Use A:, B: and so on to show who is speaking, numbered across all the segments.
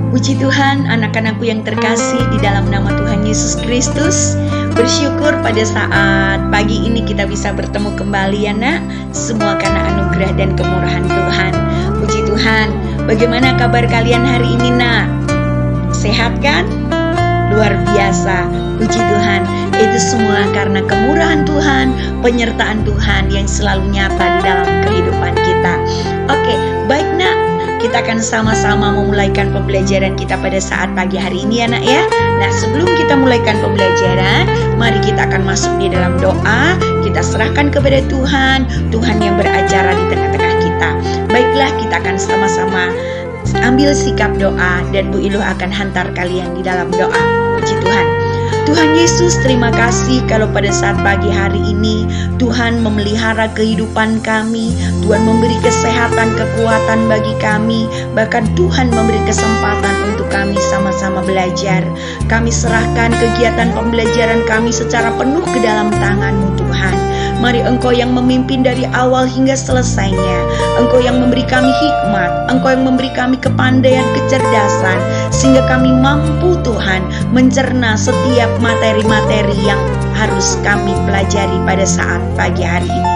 A: Puji Tuhan, anak-anakku yang terkasih di dalam nama Tuhan Yesus Kristus. Bersyukur pada saat pagi ini kita bisa bertemu kembali ya nak. Semua karena anugerah dan kemurahan Tuhan. Puji Tuhan, bagaimana kabar kalian hari ini nak? Sehat kan? Luar biasa, puji Tuhan. Itu semua karena kemurahan Tuhan, penyertaan Tuhan yang selalu nyata di dalam kehidupan kita. Oke, baik nak, kita akan sama-sama memulaikan pembelajaran kita pada saat pagi hari ini ya nak ya. Nah, sebelum kita mulaikan pembelajaran, mari kita akan masuk di dalam doa. Kita serahkan kepada Tuhan, Tuhan yang beracara di tengah-tengah kita. Baiklah, kita akan sama-sama ambil sikap doa dan Bu Iluh akan hantar kalian di dalam doa. Puji Tuhan. Tuhan Yesus, terima kasih kalau pada saat pagi hari ini Tuhan memelihara kehidupan kami. Tuhan memberi kesehatan, kekuatan bagi kami. Bahkan Tuhan memberi kesempatan untuk kami sama-sama belajar. Kami serahkan kegiatan pembelajaran kami secara penuh ke dalam tangan-Mu Tuhan. Mari Engkau yang memimpin dari awal hingga selesainya. Engkau yang memberi kami hikmat. Engkau yang memberi kami kepandaian, kecerdasan. Sehingga kami mampu Tuhan mencerna setiap materi-materi yang harus kami pelajari pada saat pagi hari ini.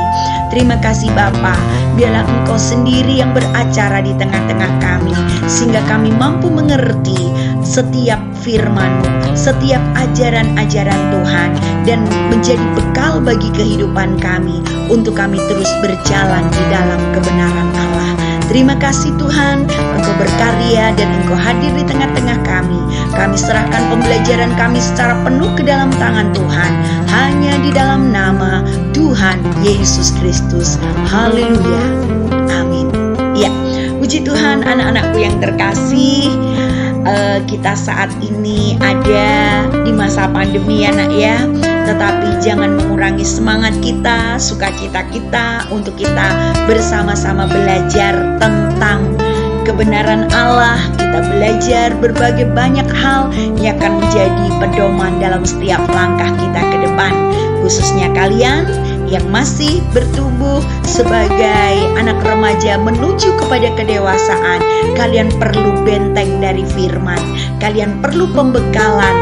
A: Terima kasih Bapa, biarlah Engkau sendiri yang beracara di tengah-tengah kami, sehingga kami mampu mengerti setiap firman-Mu, setiap ajaran-ajaran Tuhan, dan menjadi bekal bagi kehidupan kami, untuk kami terus berjalan di dalam kebenaran Allah. Terima kasih Tuhan, Engkau berkarya dan Engkau hadir di tengah-tengah kami. Kami serahkan pembelajaran kami secara penuh ke dalam tangan Tuhan, hanya di dalam nama Tuhan Yesus Kristus. Haleluya. Amin. Ya, puji Tuhan anak-anakku yang terkasih. Kita saat ini ada di masa pandemi ya nak ya. Tetapi jangan mengurangi semangat kita, sukacita kita untuk kita bersama-sama belajar tentang kebenaran Allah. Kita belajar berbagai banyak hal yang akan menjadi pedoman dalam setiap langkah kita ke depan. Khususnya kalian yang masih bertumbuh sebagai anak remaja menuju kepada kedewasaan. Kalian perlu benteng dari firman. Kalian perlu pembekalan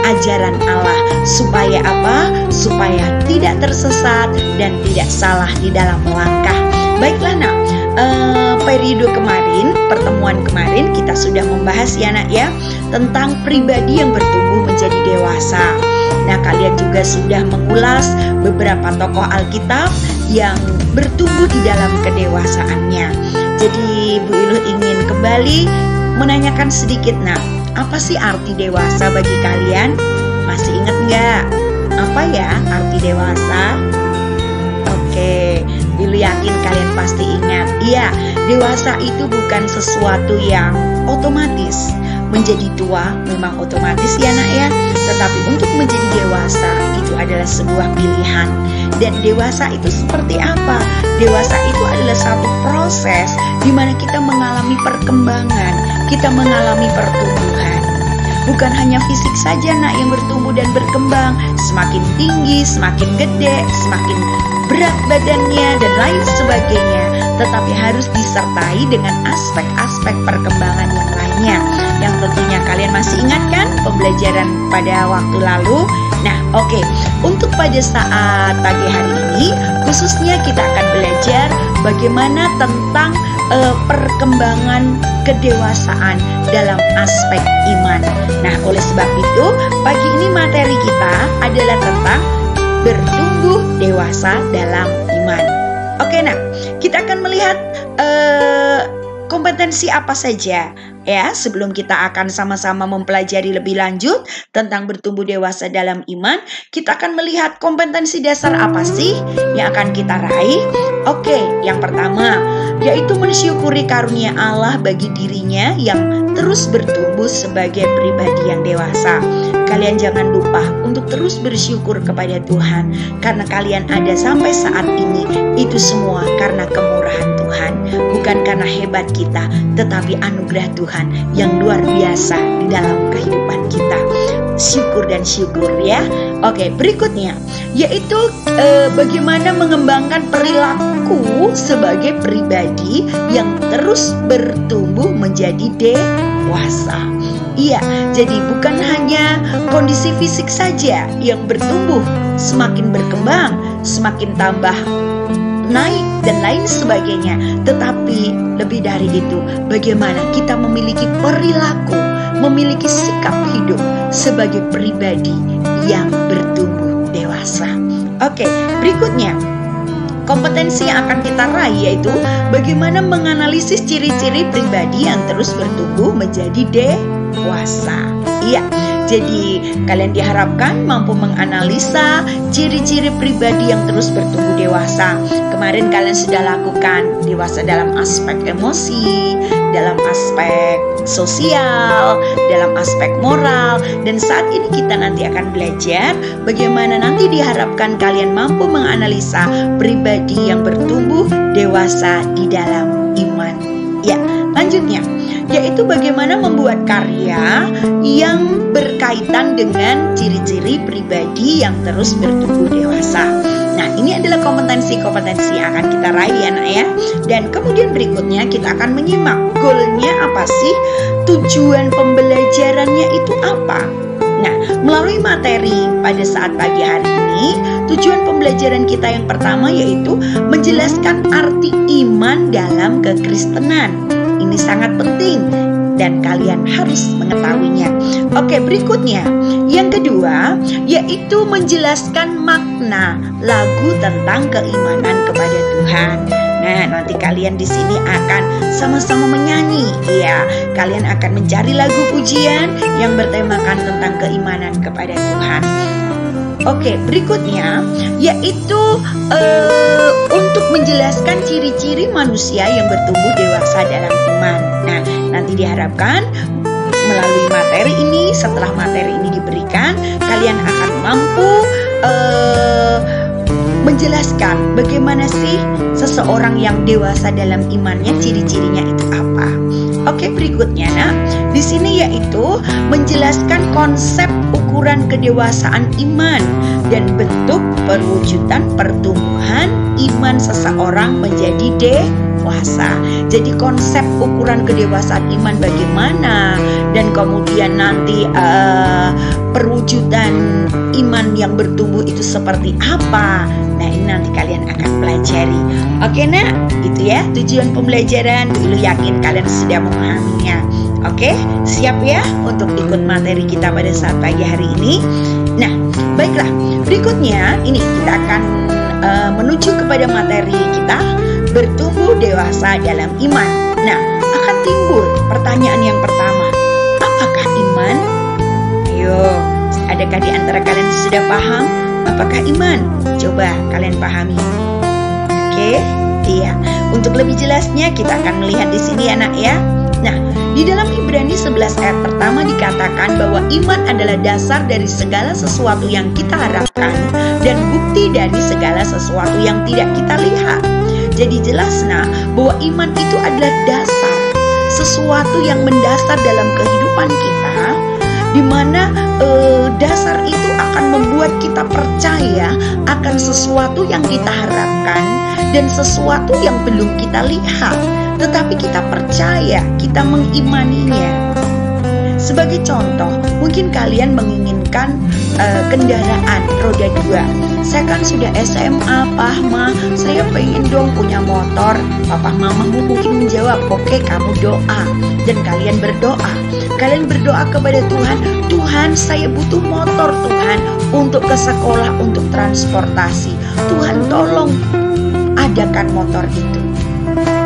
A: ajaran Allah. Supaya apa? Supaya tidak tersesat dan tidak salah di dalam langkah. Baiklah nak, periode kemarin, pertemuan kemarin kita sudah membahas ya nak ya, tentang pribadi yang bertumbuh menjadi dewasa. Nah, kalian juga sudah mengulas beberapa tokoh Alkitab yang bertumbuh di dalam kedewasaannya. Jadi Bu Iluh ingin kembali menanyakan sedikit nak, apa sih arti dewasa bagi kalian? Masih ingat nggak? Apa ya arti dewasa? Oke, Iluh yakin kalian pasti ingat. Iya, dewasa itu bukan sesuatu yang otomatis. Menjadi tua memang otomatis ya nak ya. Tetapi untuk menjadi dewasa itu adalah sebuah pilihan. Dan dewasa itu seperti apa? Dewasa itu adalah satu proses di mana kita mengalami perkembangan, kita mengalami pertumbuhan. Bukan hanya fisik saja nak yang bertumbuh dan berkembang, semakin tinggi, semakin gede, semakin berat badannya dan lain sebagainya, tetapi harus disertai dengan aspek-aspek perkembangan yang lainnya, yang tentunya kalian masih ingat kan pembelajaran pada waktu lalu. Nah oke, untuk pada saat pagi hari ini khususnya kita akan belajar bagaimana tentang perkembangan kedewasaan dalam aspek iman. Nah, oleh sebab itu pagi ini materi kita adalah tentang bertumbuh dewasa dalam iman. Oke, nah kita akan melihat kompetensi apa saja ya, sebelum kita akan sama-sama mempelajari lebih lanjut tentang bertumbuh dewasa dalam iman. Kita akan melihat kompetensi dasar apa sih yang akan kita raih. Oke, yang pertama yaitu mensyukuri karunia Allah bagi dirinya yang terus bertumbuh sebagai pribadi yang dewasa. Kalian jangan lupa untuk terus bersyukur kepada Tuhan, karena kalian ada sampai saat ini. Itu semua karena kemurahan Tuhan, bukan karena hebat kita, tetapi anugerah Tuhan Tuhan yang luar biasa di dalam kehidupan kita. Syukur dan syukur ya. Oke, berikutnya yaitu bagaimana mengembangkan perilaku sebagai pribadi yang terus bertumbuh menjadi dewasa. Iya, jadi bukan hanya kondisi fisik saja yang bertumbuh, semakin berkembang, semakin tambah naik dan lain sebagainya, tetapi lebih dari itu, bagaimana kita memiliki perilaku, memiliki sikap hidup sebagai pribadi yang bertumbuh dewasa. Oke, berikutnya kompetensi yang akan kita raih yaitu bagaimana menganalisis ciri-ciri pribadi yang terus bertumbuh menjadi dewasa. Iya, jadi kalian diharapkan mampu menganalisa ciri-ciri pribadi yang terus bertumbuh dewasa. Kemarin kalian sudah lakukan dewasa dalam aspek emosi, dalam aspek sosial, dalam aspek moral, dan saat ini kita nanti akan belajar bagaimana nanti diharapkan kalian mampu menganalisa pribadi yang bertumbuh dewasa di dalam iman. Ya, lanjutnya yaitu bagaimana membuat karya yang berkaitan dengan ciri-ciri pribadi yang terus bertumbuh dewasa. Nah, ini adalah kompetensi-kompetensi yang akan kita raih ya nak ya. Dan kemudian berikutnya kita akan menyimak goalnya apa sih, tujuan pembelajarannya itu apa. Nah, melalui materi pada saat pagi hari ini, tujuan pembelajaran kita yang pertama yaitu menjelaskan arti iman dalam kekristenan. Ini sangat penting dan kalian harus mengetahuinya. Oke, berikutnya yang kedua yaitu menjelaskan makna lagu tentang keimanan kepada Tuhan. Nah, nanti kalian di sini akan sama-sama menyanyi. Ya, kalian akan mencari lagu pujian yang bertemakan tentang keimanan kepada Tuhan. Oke, berikutnya yaitu untuk menjelaskan ciri-ciri manusia yang bertumbuh dewasa dalam iman. Nah, nanti diharapkan melalui materi ini, setelah materi ini diberikan, kalian akan mampu menjelaskan bagaimana sih seseorang yang dewasa dalam imannya, ciri-cirinya itu apa. Oke, berikutnya nak, di sini yaitu menjelaskan konsep ukuran kedewasaan iman dan bentuk perwujudan pertumbuhan iman seseorang menjadi dewasa. Jadi konsep ukuran kedewasaan iman bagaimana, dan kemudian nanti perwujudan iman yang bertumbuh itu seperti apa. Nah, ini nanti kalian akan pelajari. Oke nak, itu ya tujuan pembelajaran. Dulu yakin kalian sudah memahaminya. Oke, siap ya untuk ikut materi kita pada saat pagi hari ini. Nah, baiklah, berikutnya ini kita akan menuju kepada materi kita, bertumbuh dewasa dalam iman. Nah, akan timbul pertanyaan yang pertama, apakah iman? Ayo, adakah di antara kalian sudah paham apakah iman? Coba kalian pahami. Oke, iya. Untuk lebih jelasnya kita akan melihat di sini ya nak ya. Nah, di dalam Ibrani 11 ayat pertama dikatakan bahwa iman adalah dasar dari segala sesuatu yang kita harapkan dan bukti dari segala sesuatu yang tidak kita lihat. Jadi jelas nah bahwa iman itu adalah dasar, sesuatu yang mendasar dalam kehidupan kita, di mana dasar itu akan membuat kita percaya akan sesuatu yang kita harapkan dan sesuatu yang belum kita lihat, tetapi kita percaya, kita mengimaninya. Sebagai contoh, mungkin kalian menginginkan kendaraan roda 2. Saya kan sudah SMA, Pah, Ma, saya pengen dong punya motor. Papa mamamu mungkin menjawab, oke, kamu doa. Dan kalian berdoa. Kalian berdoa kepada Tuhan, Tuhan saya butuh motor Tuhan, untuk ke sekolah, untuk transportasi. Tuhan tolong adakan motor itu.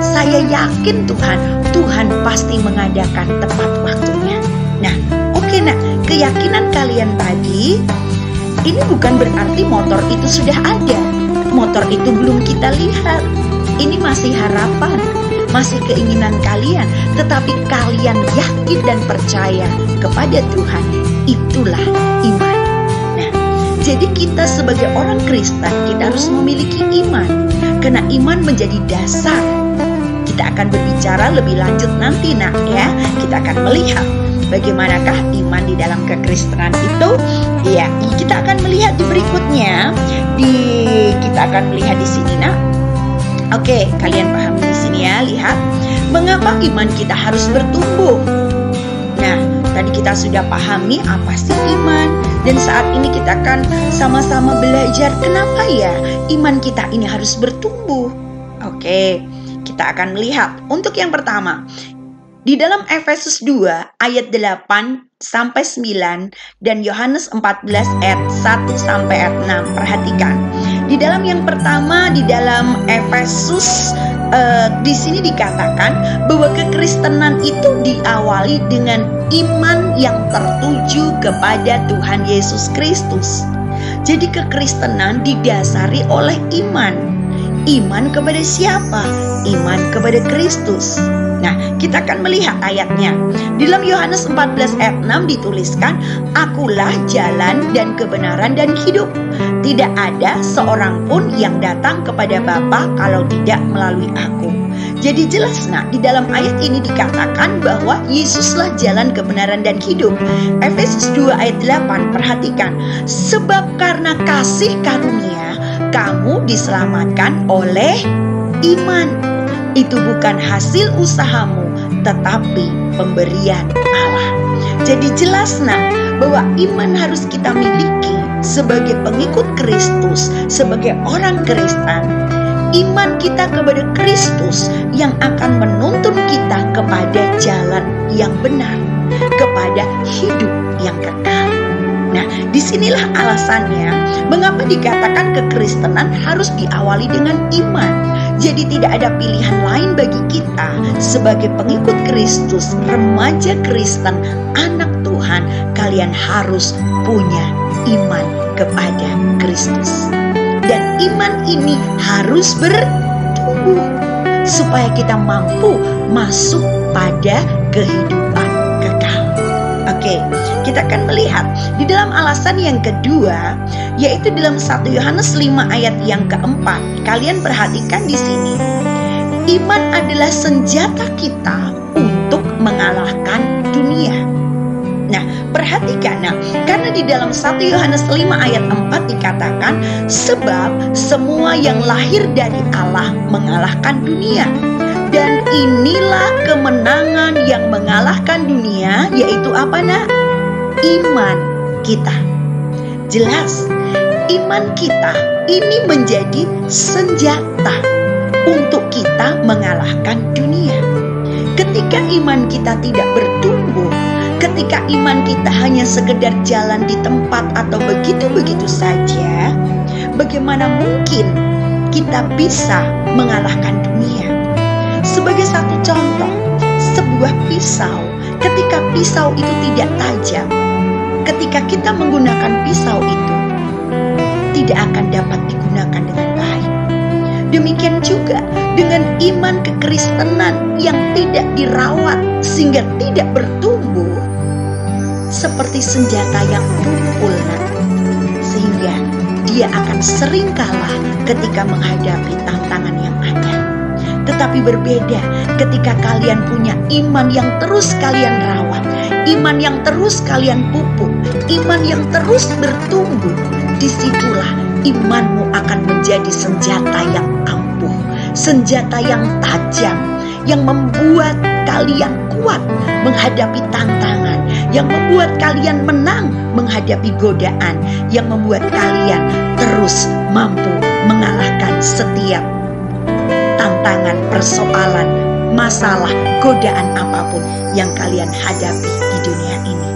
A: Saya yakin Tuhan pasti mengadakan tepat waktunya. Nah, oke nak, keyakinan kalian tadi, ini bukan berarti motor itu sudah ada. Motor itu belum kita lihat. Ini masih harapan, masih keinginan kalian, tetapi kalian yakin dan percaya kepada Tuhan. Itulah iman. Nah, jadi kita sebagai orang Kristen, kita harus memiliki iman. Karena iman menjadi dasar kita akan berbicara lebih lanjut nanti nak ya. Kita akan melihat bagaimanakah iman di dalam kekristenan itu. Ya, kita akan melihat di berikutnya. Kita akan melihat di sini nak. Oke, kalian pahami di sini ya. Lihat, mengapa iman kita harus bertumbuh. Nah, tadi kita sudah pahami apa sih iman, dan saat ini kita akan sama-sama belajar kenapa ya iman kita ini harus bertumbuh. Oke, kita akan melihat. Untuk yang pertama, di dalam Efesus 2 ayat 8 sampai 9 dan Yohanes 14 ayat 1 sampai ayat 6. Perhatikan. Di dalam yang pertama, di dalam Efesus di sini dikatakan bahwa kekristenan itu diawali dengan iman yang tertuju kepada Tuhan Yesus Kristus. Jadi kekristenan didasari oleh iman. Iman kepada siapa? Iman kepada Kristus. Nah, kita akan melihat ayatnya. Di dalam Yohanes 14 ayat 6 dituliskan, "Akulah jalan dan kebenaran dan hidup. Tidak ada seorang pun yang datang kepada Bapa kalau tidak melalui aku." Jadi jelas nak, di dalam ayat ini dikatakan bahwa Yesuslah jalan kebenaran dan hidup. Efesus 2 ayat 8, perhatikan. "Sebab karena kasih karunia kamu diselamatkan oleh iman. Itu bukan hasil usahamu, tetapi pemberian Allah." Jadi jelas nak, bahwa iman harus kita miliki sebagai pengikut Kristus, sebagai orang Kristen. Iman kita kepada Kristus yang akan menuntun kita kepada jalan yang benar, kepada hidup yang kekal. Nah, disinilah alasannya mengapa dikatakan kekristenan harus diawali dengan iman. Jadi tidak ada pilihan lain bagi kita sebagai pengikut Kristus, remaja Kristen, anak Tuhan. Kalian harus punya iman kepada Kristus. Dan iman ini harus bertumbuh supaya kita mampu masuk pada kehidupan kekal. Oke, kita akan melihat di dalam alasan yang kedua, yaitu dalam 1 Yohanes 5 ayat yang keempat. Kalian perhatikan di sini. Iman adalah senjata kita untuk mengalahkan dunia. Nah, perhatikan nah, karena di dalam 1 Yohanes 5 ayat 4 dikatakan, "Sebab semua yang lahir dari Allah mengalahkan dunia. Dan inilah kemenangan yang mengalahkan dunia," yaitu apa nak? Iman kita. Jelas, iman kita ini menjadi senjata untuk kita mengalahkan dunia. Ketika iman kita tidak bertumbuh, ketika iman kita hanya sekedar jalan di tempat atau begitu-begitu saja, bagaimana mungkin kita bisa mengalahkan dunia? Sebagai satu contoh, sebuah pisau, ketika pisau itu tidak tajam, ketika kita menggunakan pisau itu, tidak akan dapat digunakan dengan baik. Demikian juga dengan iman kekristenan yang tidak dirawat sehingga tidak bertumbuh, seperti senjata yang tumpul, sehingga dia akan sering kalah ketika menghadapi tantangan yang ada. Tetapi berbeda ketika kalian punya iman yang terus kalian rawat, iman yang terus kalian pupuk, iman yang terus bertumbuh. Disitulah imanmu akan menjadi senjata yang ampuh, senjata yang tajam, yang membuat kalian kuat menghadapi tantangan, yang membuat kalian menang menghadapi godaan, yang membuat kalian terus mampu mengalahkan setiap tantangan, persoalan, masalah, godaan apapun yang kalian hadapi di dunia ini.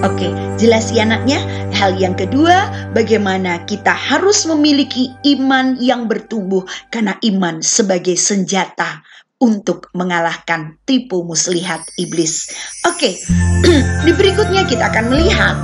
A: Oke, jelas ya anaknya. Hal yang kedua, bagaimana kita harus memiliki iman yang bertumbuh, karena iman sebagai senjata untuk mengalahkan tipu muslihat iblis. Oke, di berikutnya kita akan melihat,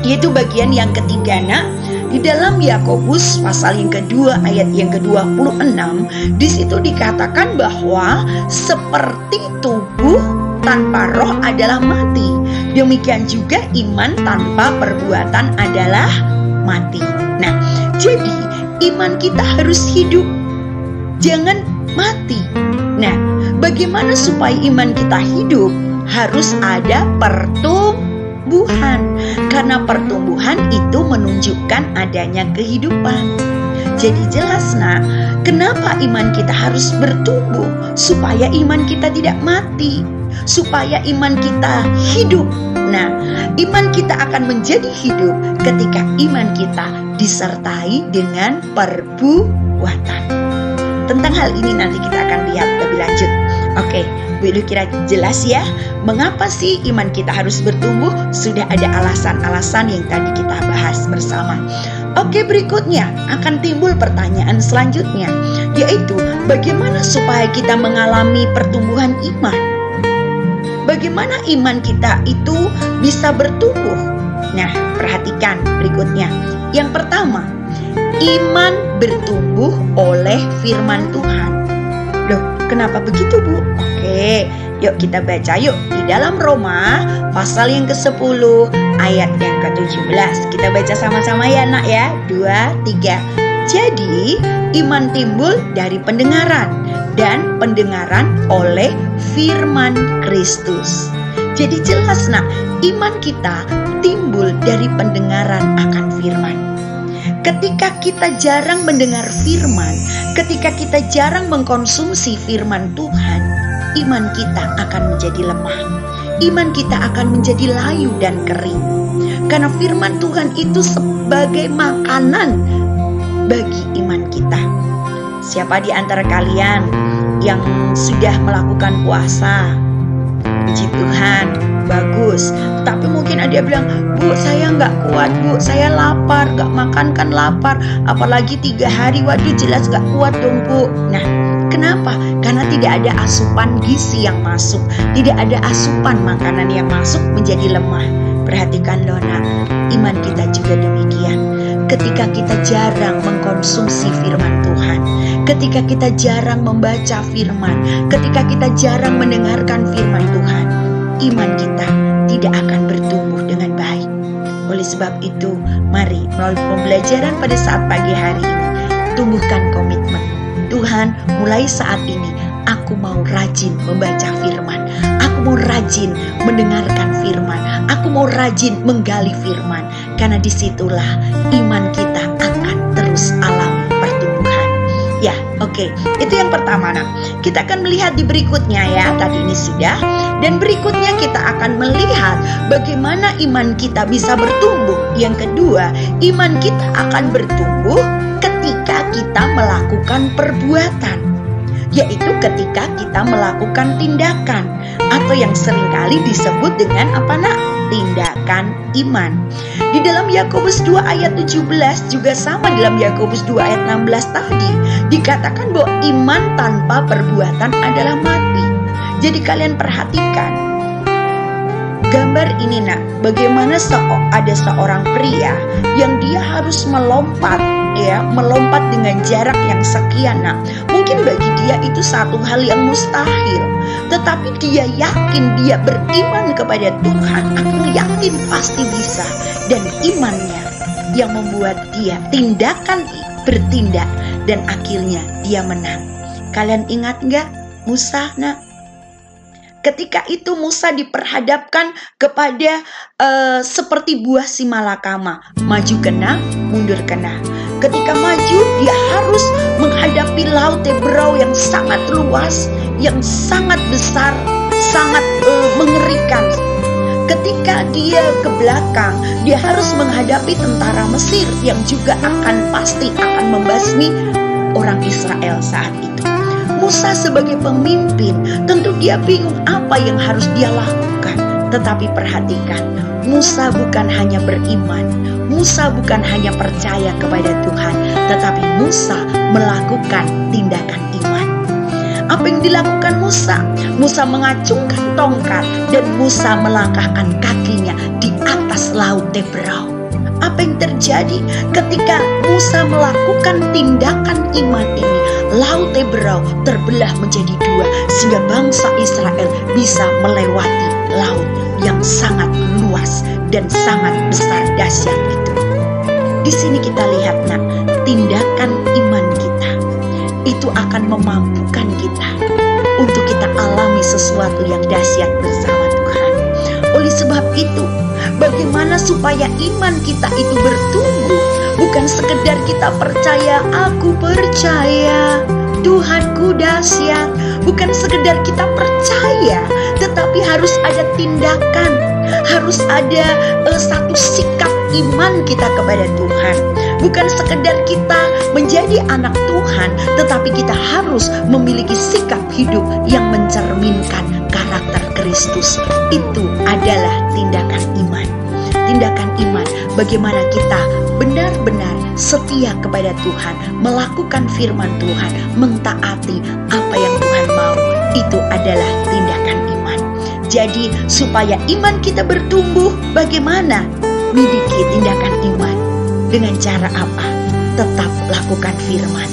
A: yaitu bagian yang ketiga nak. Di dalam Yakobus pasal yang kedua ayat yang ke-26, di situ dikatakan bahwa seperti tubuh tanpa roh adalah mati, demikian juga iman tanpa perbuatan adalah mati. Nah, jadi iman kita harus hidup. Jangan mati. Nah, bagaimana supaya iman kita hidup? Harus ada pertumbuhan. Karena pertumbuhan itu menunjukkan adanya kehidupan. Jadi jelas nak, kenapa iman kita harus bertumbuh? Supaya iman kita tidak mati, supaya iman kita hidup. Nah, iman kita akan menjadi hidup ketika iman kita disertai dengan perbuatan. Tentang hal ini nanti kita akan lihat lebih lanjut. Oke, Bu Ilu kira jelas ya, mengapa sih iman kita harus bertumbuh? Sudah ada alasan-alasan yang tadi kita bahas bersama. Oke, berikutnya akan timbul pertanyaan selanjutnya, yaitu bagaimana supaya kita mengalami pertumbuhan iman? Bagaimana iman kita itu bisa bertumbuh? Nah, perhatikan berikutnya. Yang pertama, iman bertumbuh oleh firman Tuhan. Loh, kenapa begitu, Bu? Oke, yuk kita baca yuk di dalam Roma pasal yang ke-10 ayat yang ke-17. Kita baca sama-sama ya nak ya. 2, 3. Jadi iman timbul dari pendengaran, dan pendengaran oleh firman Kristus. Jadi jelas nak, iman kita timbul dari pendengaran akan firman. Ketika kita jarang mendengar firman, ketika kita jarang mengkonsumsi firman Tuhan, iman kita akan menjadi lemah. Iman kita akan menjadi layu dan kering. Karena firman Tuhan itu sebagai makanan bagi iman kita. Siapa di antara kalian yang sudah melakukan puasa? Puji Tuhan, bagus. Tapi mungkin ada yang bilang, Bu, saya nggak kuat, Bu, saya lapar, nggak makan kan lapar. Apalagi 3 hari, waduh jelas nggak kuat dong, Bu. Nah, kenapa? Karena tidak ada asupan gizi yang masuk, tidak ada asupan makanan yang masuk, menjadi lemah. Perhatikan loh nak, iman kita juga demikian. Ketika kita jarang mengkonsumsi firman Tuhan, ketika kita jarang membaca firman, ketika kita jarang mendengarkan firman Tuhan, iman kita tidak akan bertumbuh dengan baik. Oleh sebab itu, mari melalui pembelajaran pada saat pagi hari ini, tumbuhkan komitmen. Tuhan, mulai saat ini aku mau rajin membaca firman, aku mau rajin mendengarkan firman, aku mau rajin menggali firman. Karena disitulah iman kita akan terus alami pertumbuhan. Ya, oke. Itu yang pertama nak. Kita akan melihat di berikutnya ya. Tadi ini sudah. Dan berikutnya kita akan melihat bagaimana iman kita bisa bertumbuh. Yang kedua, iman kita akan bertumbuh ketika kita melakukan perbuatan. Yaitu ketika kita melakukan tindakan. Atau yang seringkali disebut dengan apa nak? Tindakan iman. Di dalam Yakobus 2 ayat 17 juga sama, dalam Yakobus 2 ayat 16 tadi dikatakan bahwa iman tanpa perbuatan adalah mati. Jadi kalian perhatikan gambar ini nak, bagaimana ada seorang pria yang dia harus melompat dengan jarak yang sekian nak. Mungkin bagi dia itu satu hal yang mustahil, tetapi dia yakin, dia beriman kepada Tuhan, aku yakin pasti bisa. Dan imannya yang membuat dia bertindak, dan akhirnya dia menang. Kalian ingat gak Musa nak? Ketika itu Musa diperhadapkan kepada seperti buah simalakama, maju kena, mundur kena. Ketika maju, dia harus menghadapi laut Tebrau yang sangat luas, yang sangat besar, sangat mengerikan. Ketika dia ke belakang, dia harus menghadapi tentara Mesir yang juga pasti akan membasmi orang Israel saat itu. Musa sebagai pemimpin, tentu dia bingung apa yang harus dia lakukan. Tetapi perhatikan, Musa bukan hanya beriman, Musa bukan hanya percaya kepada Tuhan, tetapi Musa melakukan tindakan iman. Apa yang dilakukan Musa? Musa mengacungkan tongkat dan Musa melangkahkan kakinya di atas laut Tebrau. Apa yang terjadi ketika Musa melakukan tindakan iman ini? Laut Tebrau terbelah menjadi 2 sehingga bangsa Israel bisa melewati laut yang sangat luas dan sangat besar dahsyat itu. Di sini kita lihat nak, tindakan iman kita. itu akan memampukan kita untuk kita alami sesuatu yang dahsyat bersama Tuhan. Oleh sebab itu, bagaimana supaya iman kita itu bertumbuh? Bukan sekedar kita percaya, aku percaya Tuhanku dahsyat. Bukan sekedar kita percaya, tetapi harus ada tindakan, harus ada satu sikap iman kita kepada Tuhan. Bukan sekedar kita menjadi anak Tuhan, tetapi kita harus memiliki sikap hidup yang mencerminkan karakter Kristus. Itu adalah tindakan iman. Tindakan iman, bagaimana kita benar-benar setia kepada Tuhan, melakukan firman Tuhan, mentaati apa yang Tuhan mau. Itu adalah tindakan iman. Jadi supaya iman kita bertumbuh, bagaimana? Miliki tindakan iman. Dengan cara apa? Tetap lakukan firman.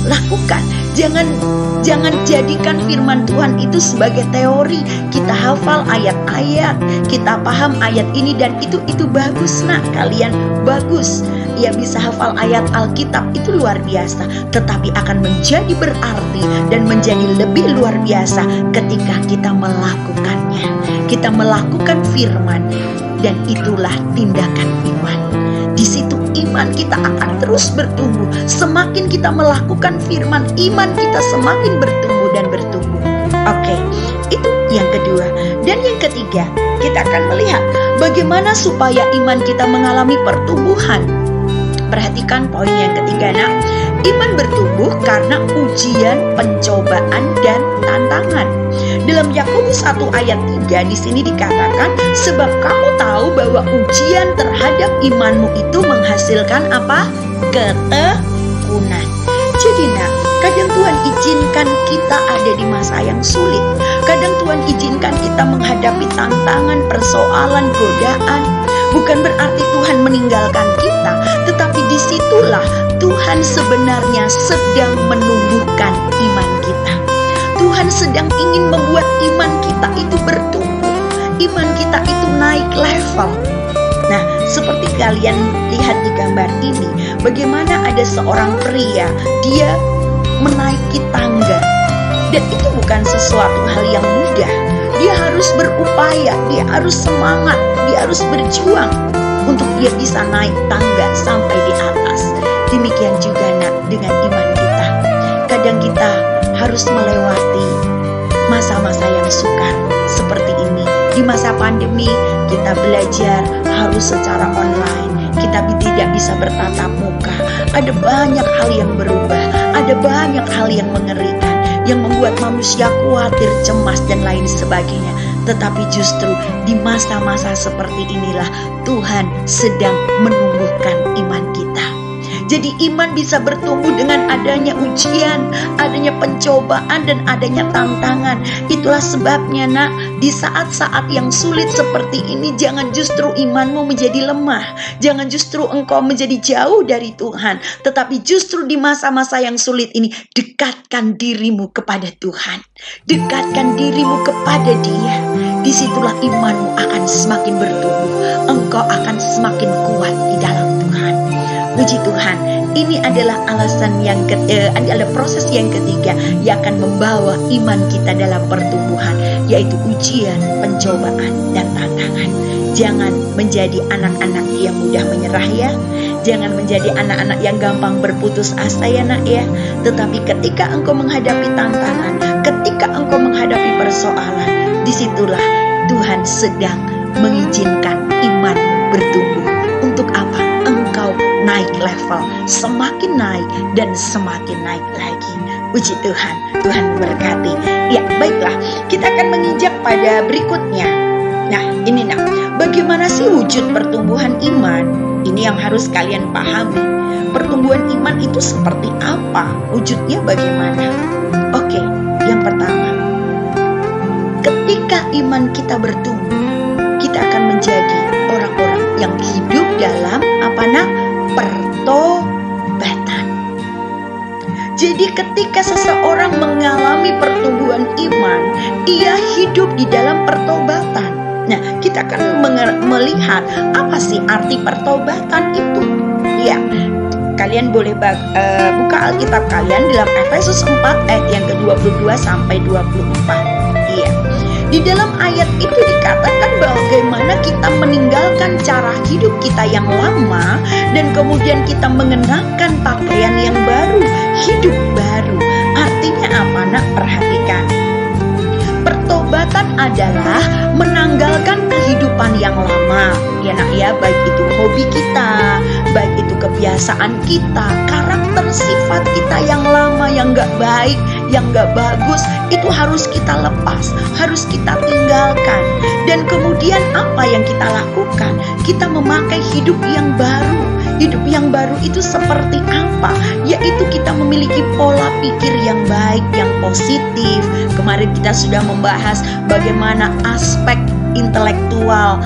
A: Lakukan. Jangan jadikan firman Tuhan itu sebagai teori. Kita hafal ayat-ayat, kita paham ayat ini dan itu bagus. Nah, kalian bagus. Ya, bisa hafal ayat Alkitab, itu luar biasa. Tetapi akan menjadi berarti dan menjadi lebih luar biasa ketika kita melakukannya. Kita melakukan firman, dan itulah tindakan iman. Di situ iman kita akan terus bertumbuh. Semakin kita melakukan firman, iman kita semakin bertumbuh dan bertumbuh. Oke, itu yang kedua. Dan yang ketiga, kita akan melihat bagaimana supaya iman kita mengalami pertumbuhan. Perhatikan poin yang ketiga, nak. Iman bertumbuh karena ujian, pencobaan, dan tantangan. Dalam Yakobus 1 ayat 3 di sini dikatakan, sebab kamu tahu bahwa ujian terhadap imanmu itu menghasilkan apa? Ketekunan. Jadi nak, kadang Tuhan izinkan kita ada di masa yang sulit. Kadang Tuhan izinkan kita menghadapi tantangan, persoalan, godaan. Bukan berarti Tuhan meninggalkan kita, tetapi disitulah Tuhan sebenarnya sedang menumbuhkan iman kita. Tuhan sedang ingin membuat iman kita itu bertumbuh, iman kita itu naik level. Nah, seperti kalian lihat di gambar ini, bagaimana ada seorang pria, dia menaiki tangga. Dan itu bukan sesuatu hal yang mudah. Dia harus berupaya, dia harus semangat, dia harus berjuang untuk dia bisa naik tangga sampai di atas. Demikian juga nak, dengan iman kita. Kadang kita harus melewati masa-masa yang sukar seperti ini. Di masa pandemi kita belajar harus secara online. Kita tidak bisa bertatap muka. Ada banyak hal yang berubah. Ada banyak hal yang mengerikan, yang membuat manusia khawatir, cemas, dan lain sebagainya. Tetapi justru di masa-masa seperti inilah Tuhan sedang menumbuhkan iman kita. Jadi iman bisa bertumbuh dengan adanya ujian, adanya pencobaan, dan adanya tantangan. Itulah sebabnya nak, di saat-saat yang sulit seperti ini, jangan justru imanmu menjadi lemah. Jangan justru engkau menjadi jauh dari Tuhan. Tetapi justru di masa-masa yang sulit ini, dekatkan dirimu kepada Tuhan. Dekatkan dirimu kepada Dia. Disitulah imanmu akan semakin bertumbuh. Engkau akan semakin kuat di dalam Tuhan. Puji Tuhan, ini adalah alasan yang adalah proses yang ketiga yang akan membawa iman kita dalam pertumbuhan, yaitu ujian, pencobaan, dan tantangan. Jangan menjadi anak-anak yang mudah menyerah ya. Jangan menjadi anak-anak yang gampang berputus asa ya nak ya. Tetapi ketika engkau menghadapi tantangan, ketika engkau menghadapi persoalan, disitulah Tuhan sedang mengizinkan iman bertumbuh. Untuk apa? Engkau naik level, semakin naik dan semakin naik lagi. Puji Tuhan, Tuhan memberkati. Ya, baiklah, kita akan menginjak pada berikutnya. Nah, ini nak, bagaimana sih wujud pertumbuhan iman? Ini yang harus kalian pahami. Pertumbuhan iman itu seperti apa? Wujudnya bagaimana? Oke, yang pertama, ketika iman kita bertumbuh, kita akan menjadi orang-orang yang hidup dalam apa nak? Pertobatan. Jadi ketika seseorang mengalami pertumbuhan iman, ia hidup di dalam pertobatan. Nah, kita akan melihat apa sih arti pertobatan itu. Ya, Kalian boleh buka Alkitab kalian dalam Efesus 4 ayat yang ke-22 sampai 24. Iya. Di dalam ayat itu dikatakan bagaimana kita meninggalkan cara hidup kita yang lama dan kemudian kita mengenakan pakaian yang baru, hidup baru. Artinya apa, Nak? Perhatikan. Pertobatan adalah menanggalkan kehidupan yang lama, ya Nak ya, baik itu hobi kita, baik itu kebiasaan kita, karakter sifat kita yang lama, yang gak baik, yang gak bagus, itu harus kita lepas, harus kita tinggalkan. Dan kemudian apa yang kita lakukan? Kita memakai hidup yang baru. Hidup yang baru itu seperti apa? Yaitu kita memiliki pola pikir yang baik, yang positif. Kemarin kita sudah membahas bagaimana aspek intelektual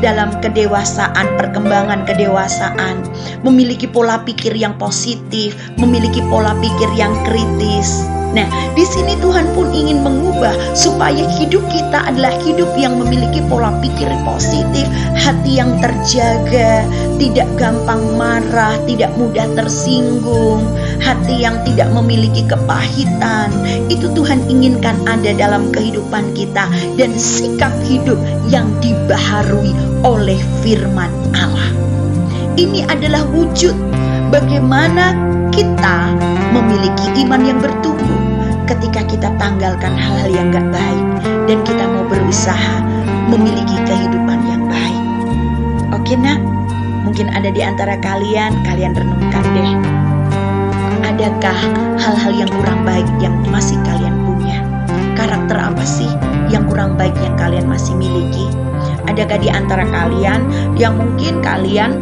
A: dalam kedewasaan, perkembangan kedewasaan, memiliki pola pikir yang positif, memiliki pola pikir yang kritis. Nah, di sini Tuhan pun ingin mengubah supaya hidup kita adalah hidup yang memiliki pola pikir positif, hati yang terjaga, tidak gampang marah, tidak mudah tersinggung, hati yang tidak memiliki kepahitan. Itu Tuhan inginkan ada dalam kehidupan kita, dan sikap hidup yang dibaharui oleh firman Allah. Ini adalah wujud bagaimana kita memiliki iman yang bertumbuh ketika kita tanggalkan hal-hal yang gak baik dan kita mau berusaha memiliki kehidupan yang baik. Oke Nak, mungkin ada di antara kalian renungkan deh. Adakah hal-hal yang kurang baik yang masih kalian punya? Karakter apa sih yang kurang baik yang kalian masih miliki? Adakah di antara kalian yang mungkin kalian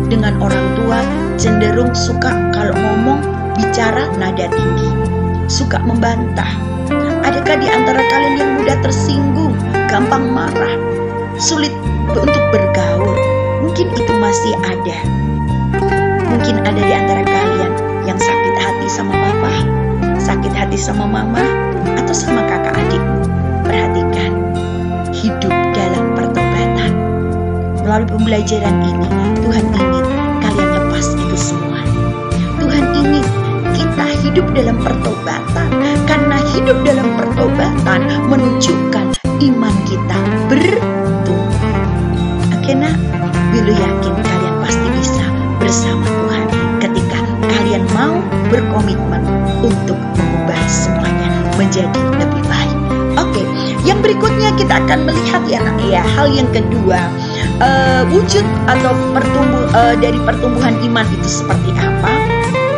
A: dengan orang tua cenderung suka kalau ngomong bicara nada tinggi, suka membantah? Adakah di antara kalian yang mudah tersinggung, gampang marah, sulit untuk bergaul? Mungkin itu masih ada. Mungkin ada di antara kalian yang sakit hati sama papa, sakit hati sama mama, atau sama kakak adikmu. Perhatikan, hidup dalam pertobatan. Melalui pembelajaran ini, Tuhan ingin kalian lepas itu semua. Tuhan ingin kita hidup dalam pertobatan, karena hidup dalam pertobatan menunjukkan iman kita bertumbuh. Oke Nak, Wilu yakin kalian pasti bisa bersama Tuhan ketika kalian mau berkomitmen untuk mengubah semuanya menjadi lebih baik. Oke, yang berikutnya kita akan melihat ya Nak ya, hal yang kedua, wujud atau dari pertumbuhan iman itu seperti apa?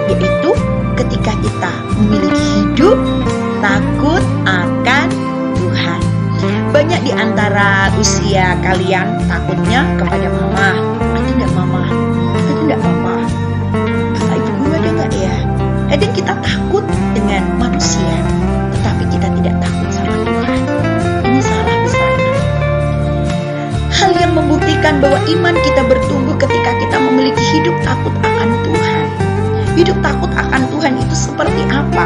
A: Yaitu ketika kita memiliki hidup takut akan Tuhan. Banyak di antara usia kalian takutnya kepada mama, atau enggak mama, atau enggak papa, bapak ibu guru ada enggak ya? Kadang kita takut dengan manusia, tetapi kita tidak takut sama Tuhan. Ini salah besar. Hal yang membuktikan bahwa iman kita bertumbuh ketika kita memiliki hidup takut akan Tuhan. Hidup takut akan Tuhan itu seperti apa?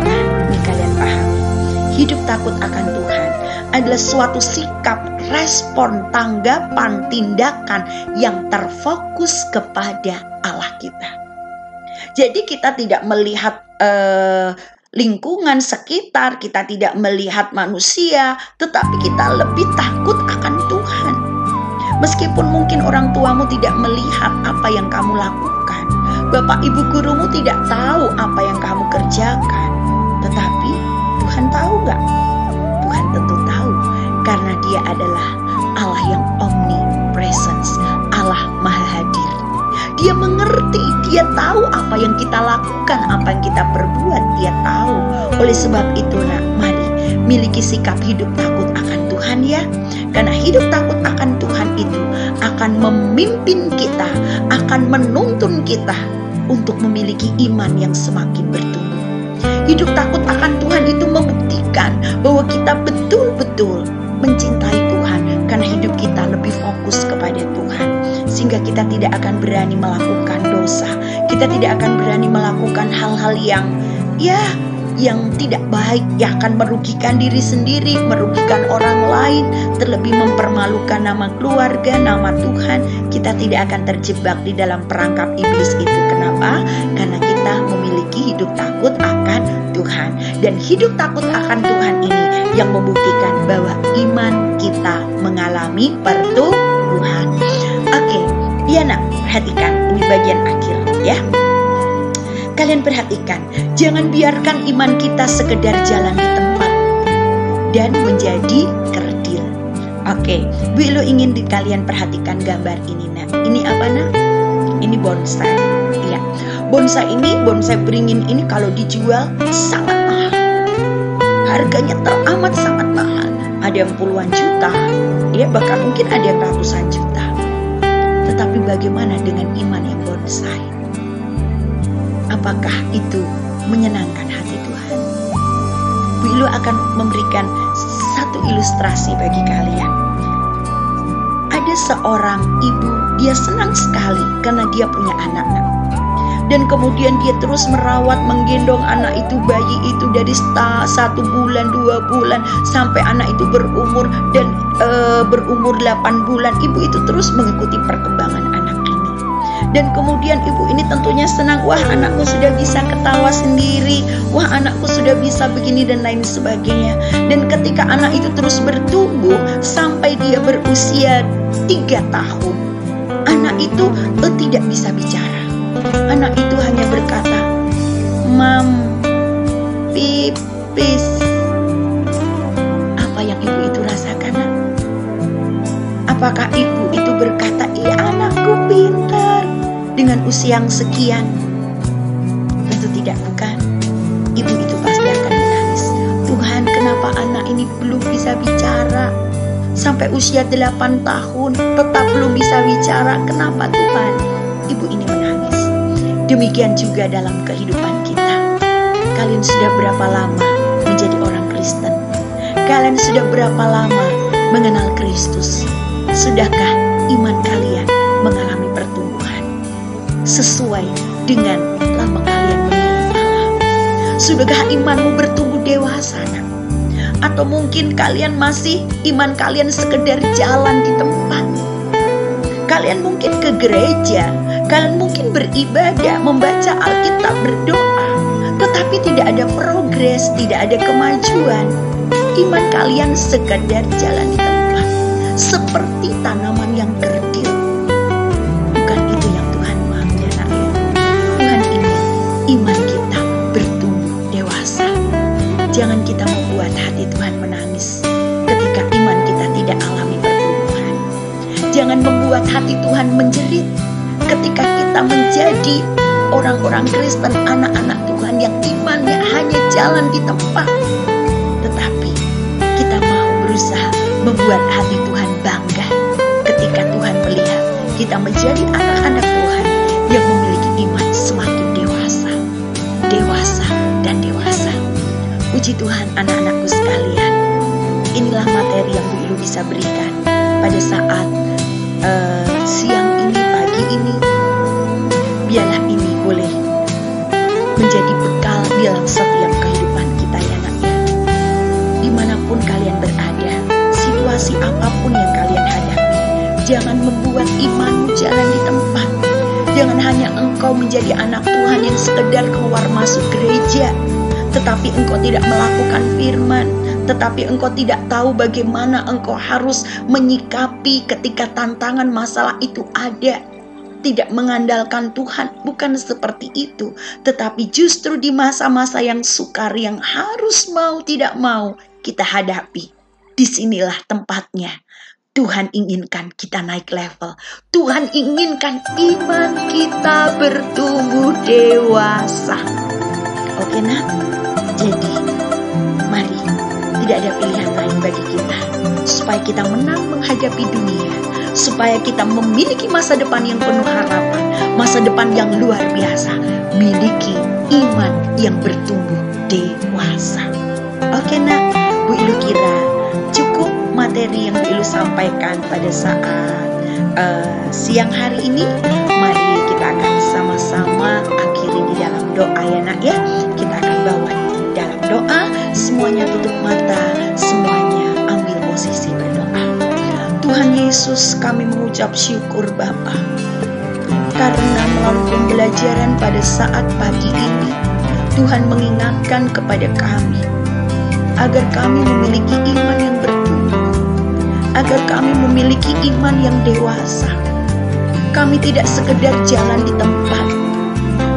A: Nah, ini kalian paham. Hidup takut akan Tuhan adalah suatu sikap, respon, tanggapan, tindakan yang terfokus kepada Allah kita. Jadi kita tidak melihat lingkungan sekitar, kita tidak melihat manusia, tetapi kita lebih takut akan Tuhan. Meskipun mungkin orang tuamu tidak melihat apa yang kamu lakukan, bapak ibu gurumu tidak tahu apa yang kamu kerjakan, tetapi Tuhan tahu gak? Tuhan tentu tahu, karena Dia adalah Allah yang omnipresence, Allah maha hadir. Dia mengerti, Dia tahu apa yang kita lakukan, apa yang kita perbuat, Dia tahu. Oleh sebab itu Nak, mari miliki sikap hidup takut akan Tuhan ya. Karena hidup takut akan Tuhan itu akan memimpin kita, akan menuntun kita untuk memiliki iman yang semakin bertumbuh. Hidup takut akan Tuhan itu membuktikan bahwa kita betul-betul mencintai Tuhan, karena hidup kita lebih fokus kepada Tuhan, sehingga kita tidak akan berani melakukan dosa. Kita tidak akan berani melakukan hal-hal yang tidak baik, yang akan merugikan diri sendiri, merugikan orang lain, terlebih mempermalukan nama keluarga, nama Tuhan. Kita tidak akan terjebak di dalam perangkap iblis itu. Kenapa? berdoa karena kita memiliki hidup takut akan Tuhan. Dan hidup takut akan Tuhan ini yang membuktikan bahwa iman kita mengalami pertumbuhan. Oke, ya nak, perhatikan ini bagian akhir ya. Kalian perhatikan, jangan biarkan iman kita sekedar jalan di tempat dan menjadi kerdil. Oke, Bu Ilu ingin kalian perhatikan gambar ini nak. Ini apa nak? Ini bonsai. Ya, bonsai ini, bonsai beringin ini kalau dijual sangat mahal. Harganya teramat sangat mahal. Ada yang puluhan juta, ya bahkan mungkin ada yang ratusan juta. Tetapi bagaimana dengan iman yang bonsai? Apakah itu menyenangkan hati Tuhan? Bu Ilu akan memberikan satu ilustrasi bagi kalian. Ada seorang ibu, dia senang sekali karena dia punya anak. Dan kemudian dia terus merawat, menggendong anak itu, bayi itu dari 1 bulan, 2 bulan sampai anak itu berumur dan berumur 8 bulan. Ibu itu terus mengikuti perkembangan anak ini. Dan kemudian ibu ini tentunya senang, wah anakku sudah bisa ketawa sendiri, wah anakku sudah bisa begini dan lain sebagainya. Dan ketika anak itu terus bertumbuh sampai dia berusia 3 tahun, anak itu tidak bisa bicara. Anak itu hanya berkata, "Mam, pipis." Apa yang ibu itu rasakan? Apakah ibu itu berkata, "Iya anakku pintar," dengan usia yang sekian? Tentu tidak, bukan. Ibu itu pasti akan menangis. Tuhan, kenapa anak ini belum bisa bicara? Sampai usia 8 tahun tetap belum bisa bicara. Kenapa Tuhan? Ibu ini menangis. Demikian juga dalam kehidupan kita. Kalian sudah berapa lama menjadi orang Kristen? Kalian sudah berapa lama mengenal Kristus? Sudahkah iman kalian mengalami pertumbuhan sesuai dengan lama kalian mengenal Allah? Sudahkah imanmu bertumbuh dewasa? Atau mungkin kalian masih iman kalian sekedar jalan di tempat? Kalian mungkin ke gereja, kalian mungkin beribadah, membaca Alkitab, berdoa, tetapi tidak ada progres, tidak ada kemajuan. Iman kalian sekedar jalan di tempat, seperti tanaman yang kerdil. Bukan itu yang Tuhan mau, ya nak. Tuhan ingin iman kita bertumbuh dewasa. Jangan kita membuat hati Tuhan menangis ketika iman kita tidak alami pertumbuhan. Jangan membuat hati Tuhan menjerit ketika kita menjadi orang-orang Kristen, anak-anak Tuhan yang imannya hanya jalan di tempat. Tetapi kita mau berusaha membuat hati Tuhan bangga ketika Tuhan melihat kita menjadi anak-anak Tuhan yang memiliki iman semakin dewasa, dewasa, dan dewasa. Puji Tuhan anak-anakku sekalian. Inilah materi yang Bu Ilu bisa berikan pada saat siang ini, pagi ini. Biarlah ini boleh menjadi bekal dalam setiap kehidupan kita ya nak ya. Dimanapun kalian berada, situasi apapun yang kalian hadapi, jangan membuat imanmu jalan di tempat. Jangan hanya engkau menjadi anak Tuhan yang sekedar keluar masuk gereja, tetapi engkau tidak melakukan firman, tetapi engkau tidak tahu bagaimana engkau harus menyikapi ketika tantangan masalah itu ada. Tidak mengandalkan Tuhan, bukan seperti itu. Tetapi justru di masa-masa yang sukar, yang harus mau tidak mau kita hadapi, disinilah tempatnya Tuhan inginkan kita naik level. Tuhan inginkan iman kita bertumbuh dewasa. Oke nak? Jadi mari, tidak ada pilihan lain bagi kita supaya kita menang menghadapi dunia, supaya kita memiliki masa depan yang penuh harapan, masa depan yang luar biasa, miliki iman yang bertumbuh dewasa. Oke nak, Bu Ilu kira cukup materi yang Bu Ilu sampaikan pada saat siang hari ini. Mari kita akan sama-sama akhiri di dalam doa ya nak ya. Kita akan bawa dalam doa, semuanya tutup mata, semuanya ambil posisi berdoa. Tuhan Yesus, kami mengucap syukur Bapa. Karena melalui pembelajaran pada saat pagi ini, Tuhan mengingatkan kepada kami agar kami memiliki iman yang bertumbuh, agar kami memiliki iman yang dewasa. Kami tidak sekedar jalan di tempat,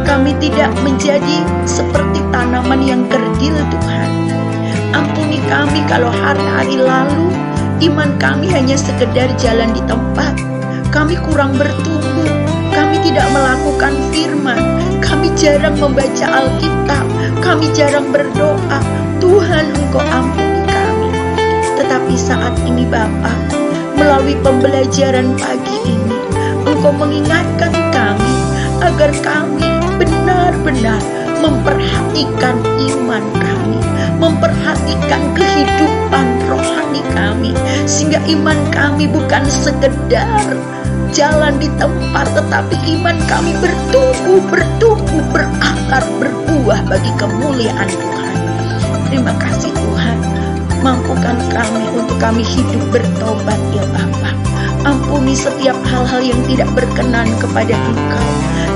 A: kami tidak menjadi seperti tanaman yang kerdil, Tuhan. Ampuni kami kalau hari-hari lalu iman kami hanya sekedar jalan di tempat. Kami kurang bertumbuh, kami tidak melakukan firman, kami jarang membaca Alkitab, kami jarang berdoa. Tuhan, Engkau ampuni kami. Tetapi saat ini Bapa, melalui pembelajaran pagi ini, Engkau mengingatkan kami agar kami benar-benar memperhatikan iman kami, memperhatikan kehidupan rohani kami, sehingga iman kami bukan sekedar jalan di tempat, tetapi iman kami bertumbuh, berakar, berbuah bagi kemuliaan Tuhan. Terima kasih Tuhan, mampukan kami untuk kami hidup bertobat ya Bapa. Ampuni setiap hal-hal yang tidak berkenan kepada Engkau,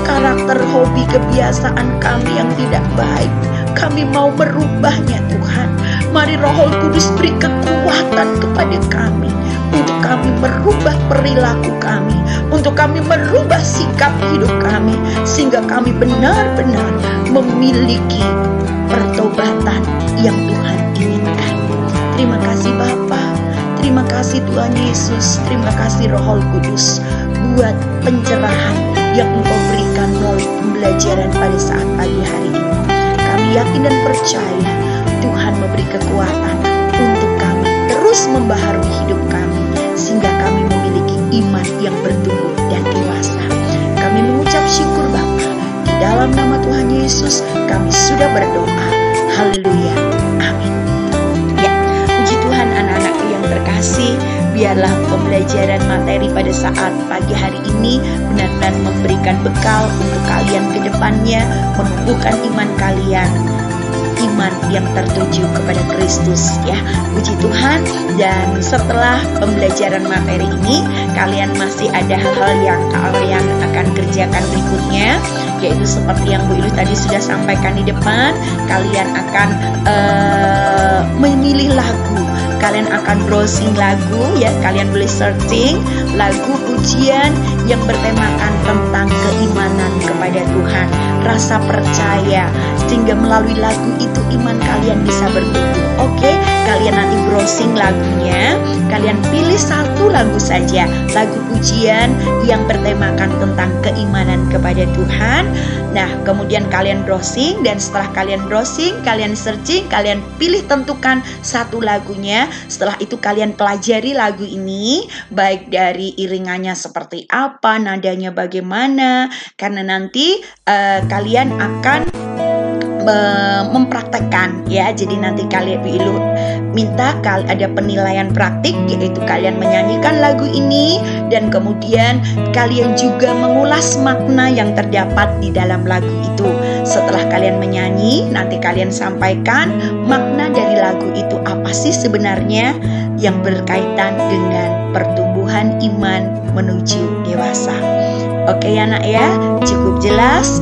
A: karakter, hobi, kebiasaan kami yang tidak baik. Kami mau merubahnya Tuhan. Mari Roh Kudus beri kekuatan kepada kami untuk kami merubah perilaku kami, untuk kami merubah sikap hidup kami, sehingga kami benar-benar memiliki pertobatan yang Tuhan inginkan. Terima kasih Bapa, terima kasih Tuhan Yesus, terima kasih Roh Kudus buat pencerahan yang Engkau berikan melalui pembelajaran pada saat pagi hari ini. Kami yakin dan percaya Tuhan memberi kekuatan untuk kami terus membaharui hidup kami, sehingga kami memiliki iman yang bertumbuh dan dewasa. Kami mengucap syukur Bapa, di dalam nama Tuhan Yesus kami sudah berdoa. Haleluya, amin. Ya, puji Tuhan anak-anakku yang terkasih, biarlah pembelajaran materi pada saat pagi hari ini benar-benar memberikan bekal untuk kalian ke depannya, menumbuhkan iman kalian, iman yang tertuju kepada Kristus ya. Puji Tuhan. Dan setelah pembelajaran materi ini, kalian masih ada hal-hal yang kalian akan kerjakan berikutnya, yaitu seperti yang Bu Ilu tadi sudah sampaikan di depan. Kalian akan memilih lagu, kalian akan browsing lagu ya, kalian boleh searching lagu pujian yang bertemakan tentang keimanan kepada Tuhan, rasa percaya, sehingga melalui lagu itu iman kalian bisa bertumbuh. Oke, kalian nanti browsing lagunya, kalian pilih satu lagu saja, lagu pujian yang bertemakan tentang keimanan kepada Tuhan. Nah, kemudian kalian browsing, dan setelah kalian browsing, kalian searching, kalian pilih tentukan satu lagunya. Setelah itu kalian pelajari lagu ini, baik dari iringannya seperti apa, nadanya bagaimana, karena nanti kalian akan mempraktekkan ya. Jadi nanti kalian minta ada penilaian praktik, yaitu kalian menyanyikan lagu ini dan kemudian kalian juga mengulas makna yang terdapat di dalam lagu itu. Setelah kalian menyanyi, nanti kalian sampaikan makna dari lagu itu apa sih sebenarnya yang berkaitan dengan pertumbuhan iman menuju dewasa. Oke ya nak ya, cukup jelas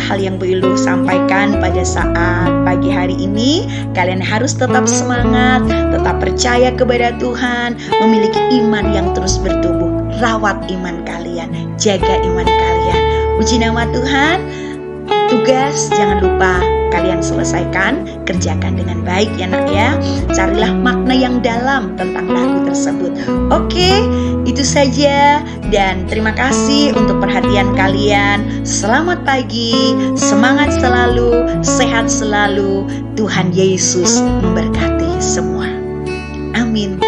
A: hal yang Bu Ilu sampaikan pada saat pagi hari ini. Kalian harus tetap semangat, tetap percaya kepada Tuhan, memiliki iman yang terus bertumbuh. Rawat iman kalian, jaga iman kalian. Puji nama Tuhan. Tugas jangan lupa kalian selesaikan, kerjakan dengan baik ya nak ya. Carilah makna yang dalam tentang lagu tersebut. Oke, itu saja. Dan terima kasih untuk perhatian kalian. Selamat pagi, semangat selalu, sehat selalu. Tuhan Yesus memberkati semua. Amin.